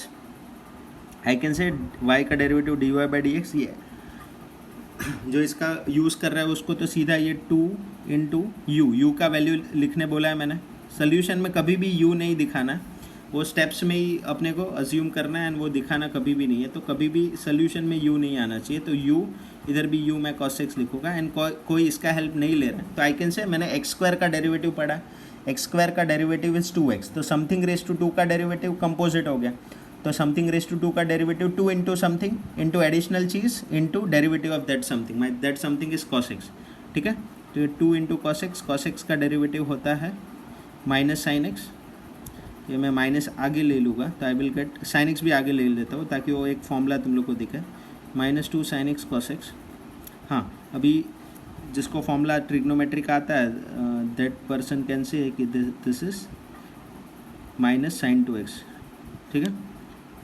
I can say y का derivative d y by d x, ये जो इसका यूज़ कर रहा है उसको तो सीधा ये 2 इंटू यू का वैल्यू लिखने बोला है मैंने। सोल्यूशन में कभी भी u नहीं दिखाना, वो स्टेप्स में ही अपने को अज्यूम करना है एंड वो दिखाना कभी भी नहीं है। तो कभी भी सोल्यूशन में u नहीं आना चाहिए। तो u इधर भी u मैं cos x लिखूँगा एंड कोई इसका हेल्प नहीं ले रहा है। तो आई कैन से मैंने एक्स स्क्वायर का डेरिवेटिव पढ़ा, एक्स स्क्वायर का डेरिवेटिव इज 2x, तो समथिंग रेस टू 2 का डेरिवेटिव कंपोजिट हो गया। तो समथिंग रेस टू 2 का derivative 2 into something into additional cheese into derivative of that something, my that something is cos x। ठीक है, तो ये 2 इंटू cos x का डेरिवेटिव होता है माइनस साइन एक्स। ये मैं माइनस आगे ले लूँगा तो I will get sine x भी आगे ले लेता हूँ ताकि वो एक फॉर्मूला तुम लोग को दिखे, -2 sin x cos x। हाँ, अभी जिसको फॉर्मूला ट्रिग्नोमेट्रिक आता है दैट पर्सन कैन से कि दिस इज -sin 2x। ठीक है,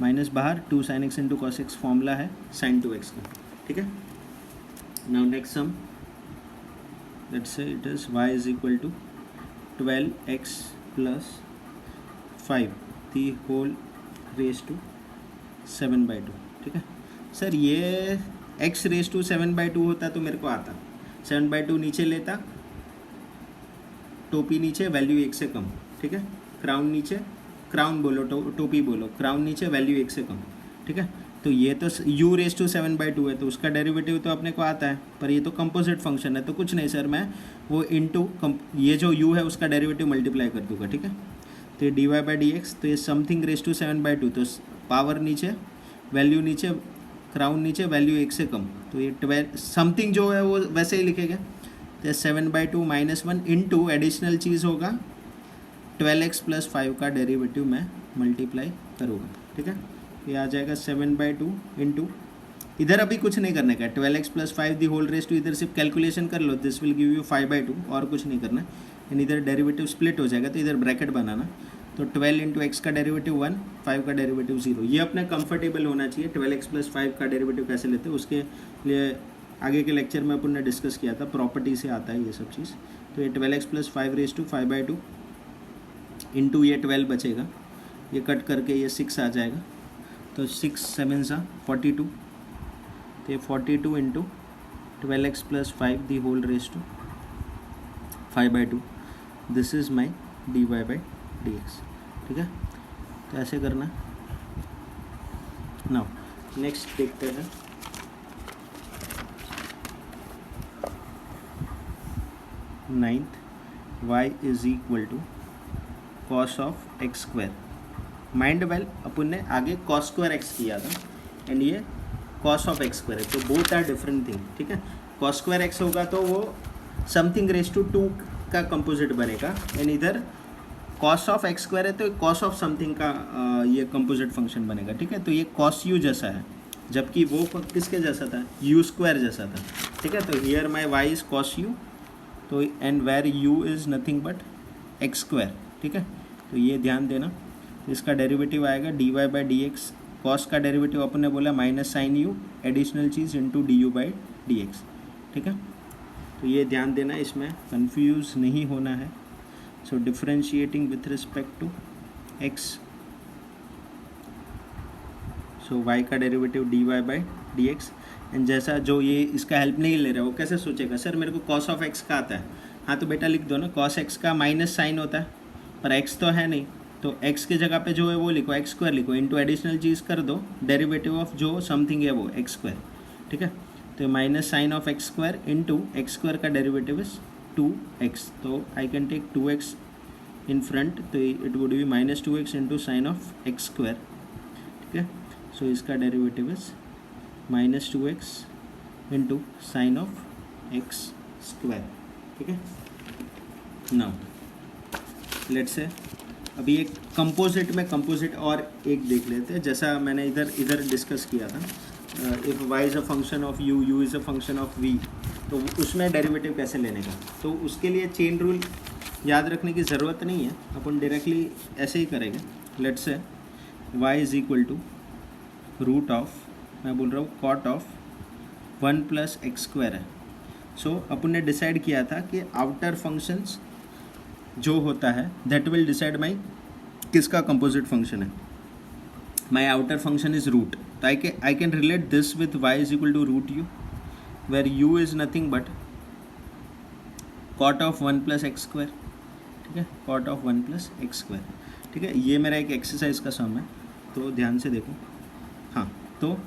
माइनस बाहर 2 sin x इंटू cos x फॉर्मूला है sin 2x का। ठीक है, now next sum, let's say it is y is equal to 12x plus 5 the whole raise to 7/2। ठीक है सर, ये x रेस टू 7/2 होता तो मेरे को आता, 7/2 नीचे लेता, टोपी नीचे, वैल्यू 1 से कम। ठीक है, क्राउन नीचे, क्राउन बोलो टोपी बोलो, क्राउन नीचे, वैल्यू 1 से कम। ठीक है, तो ये तो u रेस टू 7/2 है तो उसका डेरिवेटिव तो अपने को आता है, पर ये तो कंपोजिट फंक्शन है तो कुछ नहीं सर, मैं वो इंटू ये जो u है उसका डेरिवेटिव मल्टीप्लाई कर दूंगा। ठीक है, तो ये dy/dx, तो ये समथिंग रेस टू 7/2, तो पावर नीचे, वैल्यू नीचे, क्राउन नीचे, वैल्यू 1 से कम, तो ये 12 समथिंग जो है वो वैसे ही लिखेगा। तो 7/2 -1 इंटू एडिशनल चीज़ होगा 12x प्लस 5 का डेरिवेटिव मैं मल्टीप्लाई करूँगा। ठीक है, ये आ जाएगा 7/2 इंटू, इधर अभी कुछ नहीं करने का, 12x plus 5 the whole raise to, इधर सिर्फ कैलकुलेशन कर लो, दिस विल गिव यू 5/2, और कुछ नहीं करना। एंड इधर डेरिवेटिव स्प्लिट हो जाएगा तो इधर ब्रैकेट बनाना, तो 12 इंटू एक्स का डेरिवेटिव 1, 5 का डेरिवेटिव 0। ये अपने कंफर्टेबल होना चाहिए। 12x प्लस 5 का डेरिवेटिव कैसे लेते हैं उसके लिए आगे के लेक्चर में अपन ने डिस्कस किया था, प्रॉपर्टी से आता है ये सब चीज़। तो ये 12x plus 5 race to 5/2 into ये 12 बचेगा, ये कट करके ये 6 आ जाएगा, तो 6 7 सा 42, तो ये 42 into 12x plus 5 the whole raise to 5/2, this is my dy/dx। ठीक है, तो ऐसे करना। नाउ नेक्स्ट देखते हैं, ninth, y is equal to cos of x square. Mind well, अपन ने आगे cos स्क्वायर x किया था एंड ये cos ऑफ एक्स स्क्वायर है, तो बोथ आर डिफरेंट थिंग। ठीक है, cos स्क्वायर x होगा तो वो समथिंग रेस टू 2 का कंपोजिट बनेगा, एंड इधर cos ऑफ एक्स स्क्वायर है तो cos ऑफ समथिंग का ये कंपोजिट फंक्शन बनेगा। ठीक है, तो ये cos u जैसा है, जबकि वो किसके जैसा था, u स्क्वायर जैसा था। ठीक है, तो here my y is cos u, तो and where u is nothing but x square. ठीक है, तो ये ध्यान देना। तो इसका डेरिवेटिव आएगा dy/dx, cos का डेरिवेटिव अपन ने बोला -sin u, एडिशनल चीज़ इंटू du/dx। ठीक है, तो ये ध्यान देना, इसमें कंफ्यूज नहीं होना है। So differentiating with respect to x, so y का डेरिवेटिव dy/dx, एंड जैसा जो ये इसका हेल्प नहीं ले रहा है वो कैसे सोचेगा, सर मेरे को cos ऑफ x का आता है। हाँ, तो बेटा लिख दो ना, cos x का माइनस साइन होता है, पर x तो है नहीं, तो x की जगह पे जो है वो लिखो, एक्स स्क्वायर लिखो, इंटू एडिशनल चीज़ कर दो, डेरिवेटिव ऑफ जो समथिंग है वो एक्स स्क्वायर। ठीक है, तो minus sine of x square into x square का डेरिवेटिव इज 2x, तो I can take 2x in front, तो it would be -2x into sine of x square. ठीक है, सो इसका derivative is -2x into sine of x square. ठीक है, नाउ लेट्स से अभी एक कंपोजिट में कंपोजिट और एक देख लेते हैं, जैसा मैंने इधर डिस्कस किया था, if y is a function of u, u is a function of v, तो उसमें डेरिवेटिव कैसे लेने का। तो उसके लिए चेन रूल याद रखने की ज़रूरत नहीं है, अपन डायरेक्टली ऐसे ही करेंगे। Let's say y is equal to root of, मैं बोल रहा हूँ cot of 1 plus x square है। सो अपन ने डिसाइड किया था कि आउटर फंक्शंस जो होता है दैट विल डिसाइड माई किसका कंपोजिट फंक्शन है। My outer function is root, तो I can relate this with y is equal to root u, where u is nothing but cot of 1 plus x square. ठीक है, cot of 1 plus x square. ठीक है, ये मेरा एक एक्सरसाइज का सम है, तो ध्यान से देखो। हाँ, तो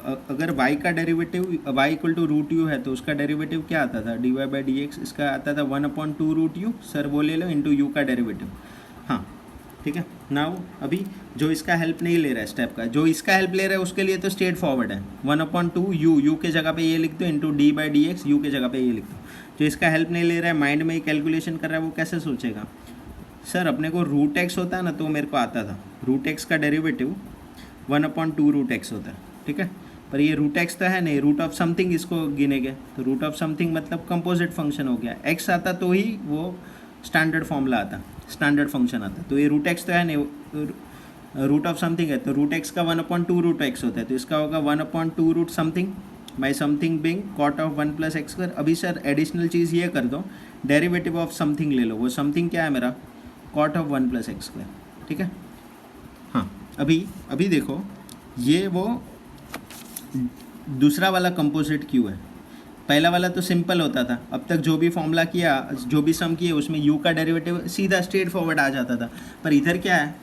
अगर y का derivative y equal to root u है तो उसका डेरिवेटिव क्या आता था, dy बाई डी एक्स, इसका आता था 1/2 रूट यू, सर वो ले लो, इंटू यू का डेरिवेटिव। हाँ ठीक है, नाउ अभी जो इसका हेल्प नहीं ले रहा है स्टेप का, जो इसका हेल्प ले रहा है उसके लिए तो स्ट्रेट फॉरवर्ड है, 1/2 यू के जगह पे ये लिख दो, into D by d x, you के जगह पे ये लिख दो। जो इसका हेल्प नहीं ले रहा है, माइंड में ही कैलकुलेशन कर रहा है, वो कैसे सोचेगा, सर अपने को रूट एक्स होता है ना, तो मेरे को आता था रूट एक्स का डेरिवेटिव 1/2 रूट एक्स होता है, ठीक है, पर ये रूट एक्स तो है नहीं, रूट ऑफ समथिंग इसको गिनेंगे, तो रूट ऑफ समथिंग मतलब कंपोजिट फंक्शन हो गया, एक्स आता तो ही वो स्टैंडर्ड फॉर्मूला आता, स्टैंडर्ड फंक्शन आता, तो ये रूट एक्स तो है नहीं, रूट ऑफ समथिंग है, तो रूट एक्स का 1/2 रूट एक्स होता है, तो इसका होगा 1/2 root something, by something being cot of 1 plus x square. अभी सर एडिशनल चीज़ ये कर दो, डेरिवेटिव ऑफ समथिंग ले लो, वो समथिंग क्या है मेरा, cot of 1 plus x square, ठीक है। हाँ, अभी देखो, ये वो दूसरा वाला कंपोजिट क्यों है, पहला वाला तो सिंपल होता था, अब तक जो भी फॉर्मूला किया, जो भी सम किए, उसमें u का डेरिवेटिव सीधा स्ट्रेट फॉरवर्ड आ जाता था, पर इधर क्या है,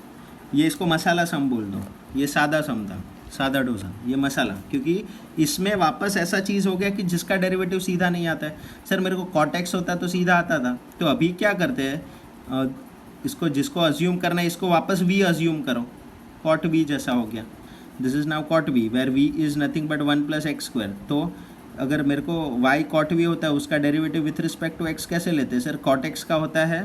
ये इसको मसाला सम बोल दो, ये सादा सम था, सादा डोसा, ये मसाला, क्योंकि इसमें वापस ऐसा चीज़ हो गया कि जिसका डेरिवेटिव सीधा नहीं आता है। सर मेरे को कॉट एक्स होता तो सीधा आता था, तो अभी क्या करते हैं, इसको जिसको अज्यूम करना है इसको वापस v अज्यूम करो, कॉट v जैसा हो गया, this is now cot v where v is nothing but 1 plus x square. तो अगर मेरे को y कॉट v होता है, उसका derivative with respect to x कैसे लेते हैं, सर कॉट x का होता है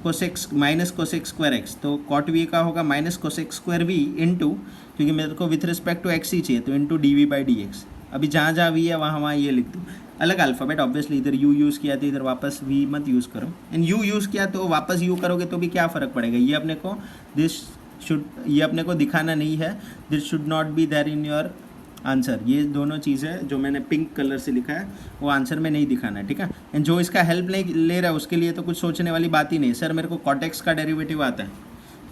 cosec x minus cosec square x, तो कॉट v का होगा minus cosec square v into, क्योंकि मेरे को विथ रिस्पेक्ट टू x ही चाहिए, तो into d v by d x. अभी जहाँ जहाँ v है वहाँ ये लिख दूँ, अलग अल्फ़ाबेट, ऑब्वियसली इधर u यूज़ किया तो इधर वापस v मत यूज़ करो, एंड u यूज़ किया तो वापस u करोगे तो भी क्या फ़र्क पड़ेगा, ये अपने को ये अपने को दिखाना नहीं है, this should not be there in your answer. ये दोनों चीज़ें जो मैंने पिंक कलर से लिखा है वो आंसर में नहीं दिखाना है, ठीक है। एंड जो इसका हेल्प नहीं ले रहा है उसके लिए तो कुछ सोचने वाली बात ही नहीं। सर मेरे को कॉट एक्स का डेरिवेटिव आता है,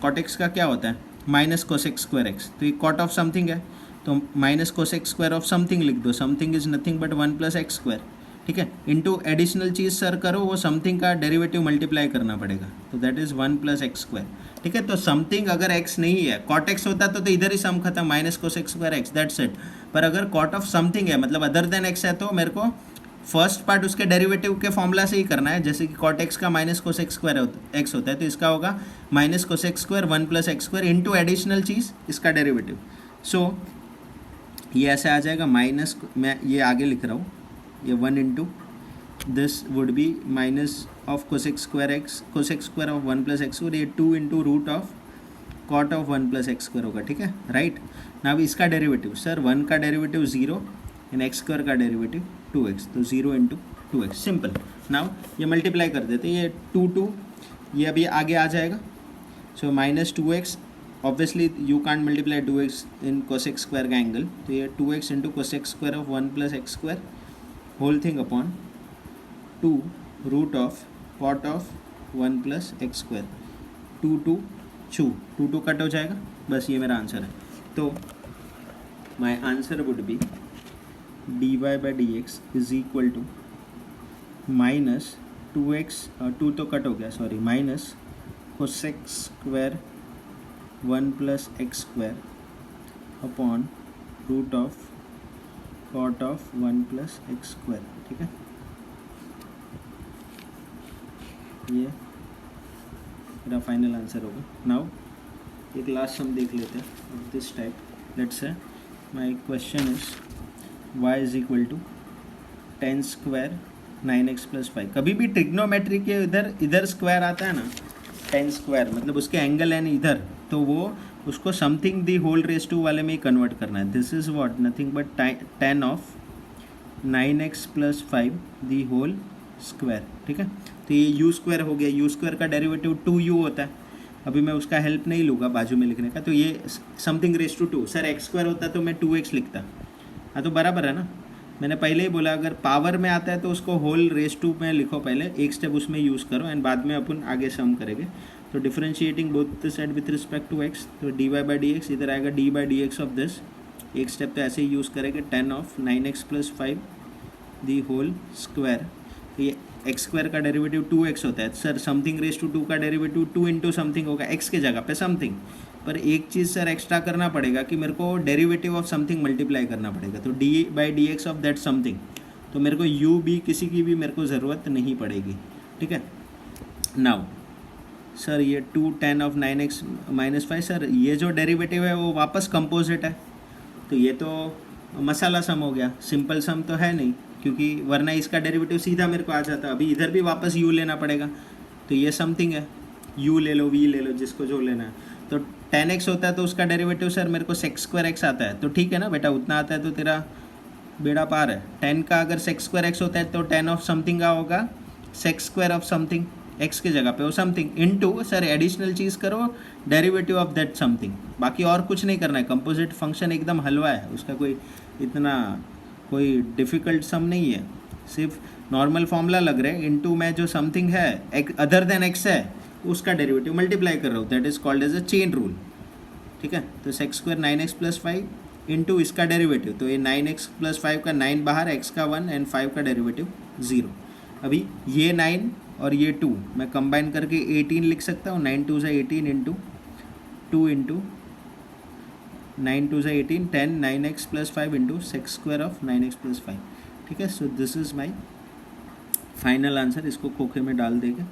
कॉट एक्स का क्या होता है, माइनस कोसेक स्क्वायर एक्स, तो ये कॉट ऑफ समथिंग है, तो minus cosec square of something लिख दो, something is nothing but 1 plus x square, ठीक है, इंटू एडिशनल चीज़ सर करो, वो समथिंग का डेरिवेटिव मल्टीप्लाई करना पड़ेगा, तो that is 1 plus x square, ठीक है। तो समथिंग अगर एक्स नहीं है, कॉट एक्स होता तो इधर ही सम खत्म, minus cosec square x, that's it. पर अगर कॉट ऑफ समथिंग है मतलब अदर देन एक्स है, तो मेरे को फर्स्ट पार्ट उसके डेरिवेटिव के फॉर्मूला से ही करना है, जैसे कि कॉट एक्स का माइनस कोसेक स्क्वायर एक्स होता है, तो इसका होगा minus cosec square 1 plus x square into additional चीज़ इसका डेरिवेटिव। सो ये ऐसे आ जाएगा, माइनस, मैं ये आगे लिख रहा हूँ, ये 1 into this would be minus of cosec square x, cosec square of 1 plus x square, ये 2 into root of cot of 1 plus x square होगा, ठीक है, राइट। नाउ इसका डेरिवेटिव, सर 1 का डेरिवेटिव 0 एंड एक्स स्क्वायर का डेरिवेटिव 2x, तो 0 इंटू 2x, सिंपल। नाउ ये मल्टीप्लाई कर देते, ये 2 ये अभी आगे आ जाएगा, so minus 2x, obviously you can't multiply 2x in cosec square का एंगल, तो ये 2x into cosec square of 1 plus x square whole thing upon 2 root of cot of 1 plus x square, 2 cut हो जाएगा, बस ये मेरा आंसर है। तो my answer would be d y by d x is equal to minus 2x, 2 तो कट हो गया, sorry, minus cosec square 1 plus x square upon root of cot of 1 plus x square, ठीक है, ये मेरा फाइनल आंसर होगा। नाउ एक लास्ट सम देख लेते हैं of this type, let's say my question is y is equal to 10 square 9x plus 5। कभी भी ट्रिग्नोमेट्री के इधर स्क्वायर आता है ना, 10 स्क्वायर मतलब उसके एंगल है इधर, तो वो उसको something the whole raise to वाले में ही कन्वर्ट करना है। This is what, nothing but 10 of 9x plus 5 the whole square, ठीक है। तो ये यू स्क्वायर हो गया, यू स्क्वायर का डेरिवेटिव 2u होता है, अभी मैं उसका हेल्प नहीं लूँगा बाजू में लिखने का, तो ये something raise to 2, sir x square होता तो मैं 2x लिखता, हाँ तो बराबर है ना, मैंने पहले ही बोला अगर पावर में आता है तो उसको होल रेस टू में लिखो, पहले एक स्टेप उसमें यूज़ करो एंड बाद में अपन आगे सम करेंगे। तो differentiating both the side with respect to x, तो d y by d x, इधर आएगा d by d x of this, एक स्टेप तो ऐसे ही यूज़ करेंगे, 10 of 9x plus 5 the whole square, ये एक्स स्क्वायर का डेरिवेटिव 2x होता है, सर समथिंग रेज टू 2 का डेरिवेटिव 2 इंटू समथिंग होगा, x के जगह पे समथिंग। पर एक चीज़ सर एक्स्ट्रा करना पड़ेगा कि मेरे को डेरिवेटिव ऑफ समथिंग मल्टीप्लाई करना पड़ेगा, तो d/dx ऑफ दैट समथिंग, तो मेरे को u भी किसी की भी मेरे को ज़रूरत नहीं पड़ेगी, ठीक है। नाउ सर ये 2 tan of 9x minus 5, sir ये जो डेरिवेटिव है वो वापस कंपोजिट है, तो ये तो मसाला सम हो गया, सिंपल सम तो है नहीं, क्योंकि वरना इसका डेरिवेटिव सीधा मेरे को आ जाता। अभी इधर भी वापस u लेना पड़ेगा, तो ये समथिंग है, u ले लो v ले लो, जिसको जो लेना है। तो tan x होता है तो उसका डेरिवेटिव सर मेरे को sec स्क्वायर x आता है, तो ठीक है ना बेटा, उतना आता है तो तेरा बेड़ा पार है। tan का अगर sec स्क्वायर x होता है तो tan ऑफ समथिंग का होगा sec square of something, x के जगह पे वो समथिंग इनटू सर एडिशनल चीज़ करो डेरिवेटिव ऑफ दैट समथिंग, बाकी और कुछ नहीं करना है। कंपोजिट फंक्शन एकदम हलवा है, उसका कोई इतना कोई डिफ़िकल्ट सम नहीं है, सिर्फ नॉर्मल फॉर्मूला लग रहा है, इनटू में जो समथिंग है अदर देन x है उसका डेरिवेटिव मल्टीप्लाई कर रहा हूँ, that is called as a chain rule, ठीक है। तो sec square 9x plus 5 into इसका डेरिवेटिव, तो ये 9x प्लस 5 का 9 बाहर, x का 1 एंड 5 का डेरिवेटिव 0। अभी ये 9 और ये 2 मैं कंबाइन करके 18 लिख सकता हूँ, 9 2 से 18 इंटू 2 इंटू 9 2 से 18 10 9x plus 5 into sec square of 9x plus 5, ठीक है। सो this is my final answer, इसको खोखे में डाल देंगे।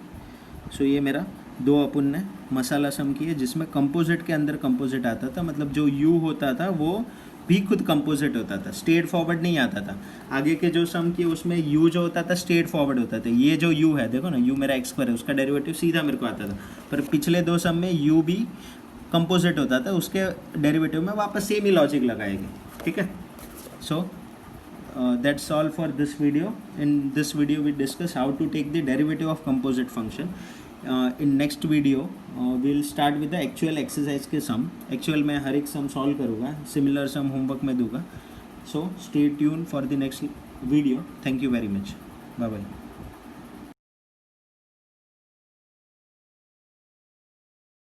सो ये मेरा 2 अपन ने मसाला सम किए जिसमें कंपोजिट के अंदर कंपोजिट आता था, मतलब जो u होता था वो भी खुद कंपोजिट होता था, स्ट्रेट फॉरवर्ड नहीं आता था। आगे के जो सम किए उसमें u जो होता था स्ट्रेट फॉरवर्ड होता था, ये जो u है देखो ना, u मेरा x स्क्वायर है, उसका डेरिवेटिव सीधा मेरे को आता था। पर पिछले 2 सम में u भी कंपोजिट होता था, उसके डेरिवेटिव में वापस सेम ही लॉजिक लगाएंगे, ठीक है। सो that's all for this video. In this video we discuss how to take the derivative of composite function. In next video we'll start with the actual exercise के sum. Actual में हर एक sum solve करूँगा, similar sum homework में दूँगा. So stay tuned for the next video. Thank you very much. Bye bye.